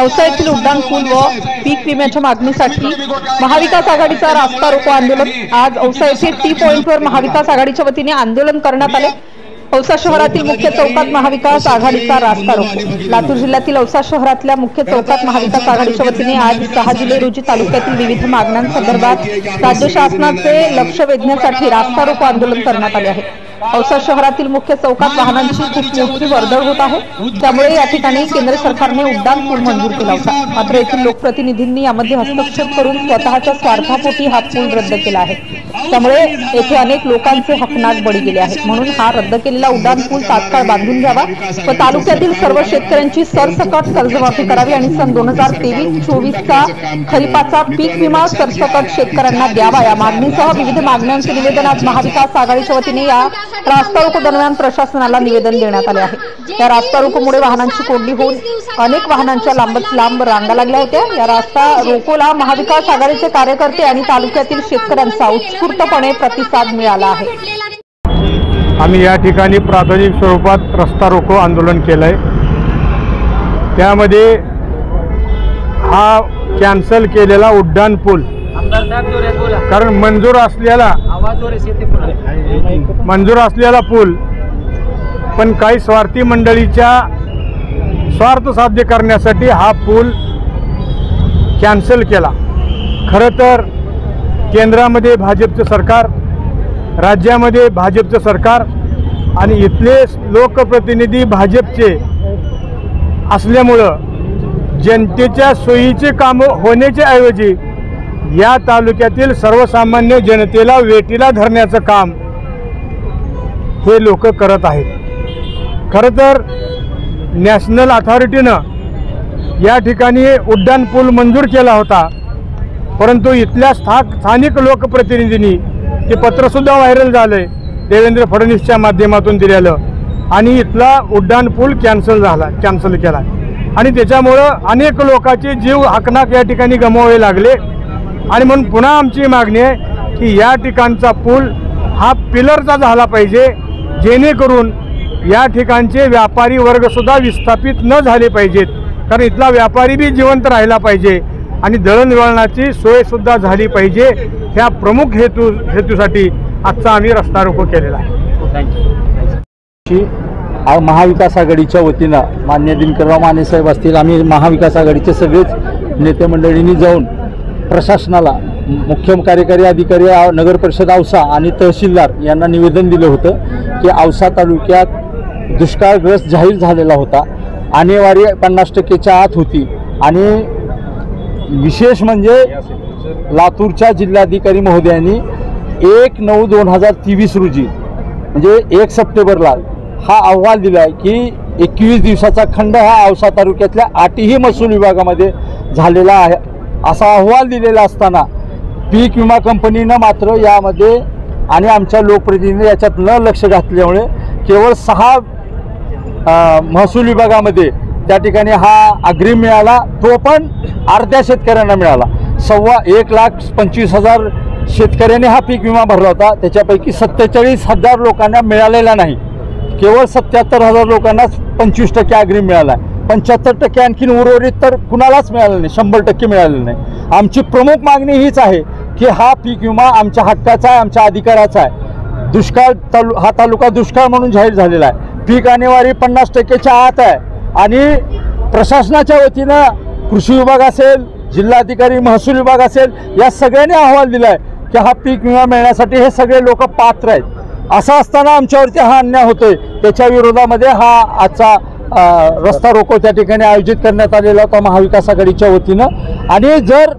औसा येथील उड्डाणपूल व पीक विम्याच्या मागणीसाठी महाविकास आघाडीचा रास्ता रोको आंदोलन आज औसा येथे टी पॉइंटवर महाविकास आघाडीच्या वतीने आंदोलन करण्यात आले। औसा शहरातील मुख्य चौकात महाविकास आघाडीचा रास्ता रोको। लातूर जिल्ह्यातील औसा शहरातल्या मुख्य चौकात महाविकास आघाडीच्या वतीने आज 6 जुलै रोजी तालुक्यातील विविध मागण्यांसंदर्भात राज्य शासनाचे लक्ष वेधण्यासाठी रास्ता रोको आंदोलन करण्यात आले आहे। औसा शहरातील मुख्य चौकात वाहनांची खूप मोठी वर्दळ होत आहे, त्यामुळे या ठिकाणी केंद्र सरकारने उड्डाण पूल मंजूर केला होता, मात्र येथील लोकप्रतिनिधींनी यामध्ये हस्तक्षेप करून स्वतःच्या स्वार्थापोटी हा पूल रद्द केला आहे। त्यामुळे येथे अनेक लोकांचे हकनाक बळी गेले आहेत। म्हणून हा रद्द केलेला उड्डाण पूल तात्काळ बांधून घ्यावा व तालुक्यातील सर्व शेतकऱ्यांची सरसकट कर्जमाफी करावी आणि सन 2023-24चा खरीपाचा पीक विमा सरसकट शेतकऱ्यांना द्यावा या मागणीसह विविध मागण्यांचे निवेदन आज महाविकास आघाडीच्या वतीने या रास्ता रोको दरम्यान प्रशासनाला निवेदन देण्यात आले आहे। या रास्ता रोकोमुळे वाहनांची कोंडी होऊन अनेक वाहनांच्या लांब रांगा लागल्या होत्या। या रास्ता रोकोला महाविकास आघाडीचे कार्यकर्ते आणि तालुक्यातील शेतकऱ्यांचा उत्स्फूर्तपणे प्रतिसाद मिळाला आहे। आम्ही या ठिकाणी प्राथमिक स्वरूपात रस्ता रोको आंदोलन केलंय। त्यामध्ये हा कॅन्सल केलेला उड्डाण पूल कारण मंजूर असलेला पूल पण काही स्वार्थी मंडळीच्या स्वार्थ साध्य करण्यासाठी हा पूल कॅन्सल केला। खरं तर केंद्रामध्ये भाजपचं सरकार, राज्यामध्ये भाजपचं सरकार आणि इथले लोकप्रतिनिधी भाजपचे असल्यामुळं जनतेच्या सोयीचे कामं होण्याच्या ऐवजी या तालुक्यातील सर्वसामान्य जनतेला वेठीला धरण्याचं काम हे लोक करत आहेत। खरं तर नॅशनल अथॉरिटीनं या ठिकाणी उड्डाण पूल मंजूर केला होता, परंतु इथल्या स्थानिक लोकप्रतिनिधींनी ते पत्रसुद्धा व्हायरल झालंय देवेंद्र फडणवीसच्या माध्यमातून दिलेलं, आणि इथला उड्डाण पूल कॅन्सल केला आणि त्याच्यामुळं अनेक लोकांचे जीव हकनाक या ठिकाणी गमवावे लागले। आणि म्हणून पुन्हा आमची मागणी आहे की या ठिकाणचा पूल हा पिलरचा झाला पाहिजे, जेणेकरून या ठिकाणचे व्यापारी वर्गसुद्धा विस्थापित न झाले पाहिजेत, कारण इथला व्यापारी बी जिवंत राहिला पाहिजे आणि दळणवळणाची सोयसुद्धा झाली पाहिजे। ह्या प्रमुख हेतूसाठी आजचा आम्ही रस्ता रोको केलेला आहे। महाविकास आघाडीच्या वतीनं माननीय दिनकरराव माने साहेब असतील, आम्ही महाविकास आघाडीचे सगळेच नेते मंडळींनी जाऊन प्रशासनाला, मुख्य कार्यकारी अधिकारी नगर परिषद औसा आणि तहसीलदार यांना निवेदन दिलं होतं की औसा तालुक्यात दुष्काळग्रस्त जाहीर झालेला होता, आणेवारी 50%च्या आत होती आणि विशेष म्हणजे लातूरच्या जिल्हाधिकारी महोदयांनी 1/9/2023 रोजी म्हणजे 1 सप्टेंबरला हा अहवाल दिला आहे की 21 दिवसाचा खंड हा औसा तालुक्यातल्या 8ही महसूल विभागामध्ये झालेला आहे असा अहवाल दिलेला असताना पीक विमा कंपनीनं मात्र यामध्ये आणि आमच्या लोकप्रतिनिधी याच्यात न लक्ष घातल्यामुळे केवळ 6 महसूल विभागामध्ये त्या ठिकाणी हा अग्रिम मिळाला, तो पण अर्ध्या शेतकऱ्यांना मिळाला। 1,25,000 शेतकऱ्यांनी हा पीक विमा भरला होता, त्याच्यापैकी 47,000 लोकांना मिळालेला नाही, केवळ 77,000 लोकांनाच 25% अग्रिम मिळाला आहे। 75% आणखीन उर्वरित तर कुणालाच मिळालं नाही, 100% मिळालेलं नाही। आमची प्रमुख मागणी हीच आहे की हा पीक विमा आमच्या हक्काचा आहे, आमच्या अधिकाराचा आहे। दुष्काळ हा तालुका दुष्काळ म्हणून जाहीर झालेला आहे, पीक आणेवारी 50%च्या आत आहे आणि प्रशासनाच्या वतीनं कृषी विभाग असेल, जिल्हाधिकारी महसूल विभाग असेल, या सगळ्यांनी अहवाल दिला आहे की हा पीक विमा मिळण्यासाठी हे सगळे लोक पात्र आहेत। असं असताना आमच्यावरती हा अन्याय होतोय, त्याच्या विरोधामध्ये हा आजचा रस्ता रोको त्या ठिकाणी आयोजित करण्यात आलेला होता महाविकास आघाडीच्या वतीनं। आणि जर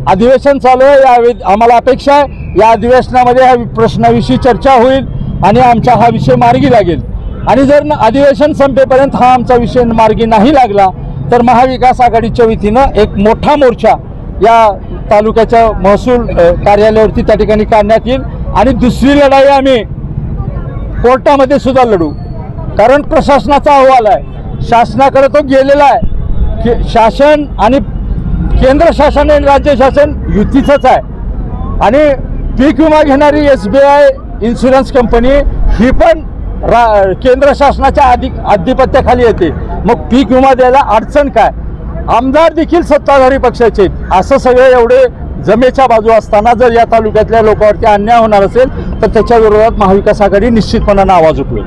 अधिवेशन चालू आहे, यावेळी आम्हाला अपेक्षा आहे या अधिवेशनामध्ये ह्या प्रश्नाविषयी चर्चा होईल आणि आमचा हा विषय मार्गी लागेल। आणि जर अधिवेशन संपेपर्यंत हा आमचा विषय मार्गी नाही लागला तर महाविकास आघाडीच्या वतीनं एक मोठा मोर्चा या तालुक्याच्या महसूल कार्यालयावरती त्या ठिकाणी काढण्यात येईल आणि दुसरी लढाई आम्ही कोर्टामध्ये सुद्धा लढू, कारण प्रशासनाचा अहवाल आहे, शासनाकडे तो गेलेला आहे की शासन आणि केंद्र शासन आणि राज्य शासन युतीचंच आहे आणि पीक विमा घेणारी SBI इन्शुरन्स कंपनी ही पण केंद्र शासनाच्या अधिपत्याखाली येते। मग पीक विमा द्यायला अडचण काय? आमदार देखील सत्ताधारी पक्षाचे आहेत. असं सगळे एवढे जमेच्या बाजू असताना जर या तालुक्यातल्या लोकांवरती अन्याय होणार असेल तर त्याच्या विरोधात महाविकास आघाडी निश्चितपणाने आवाज उठवेल.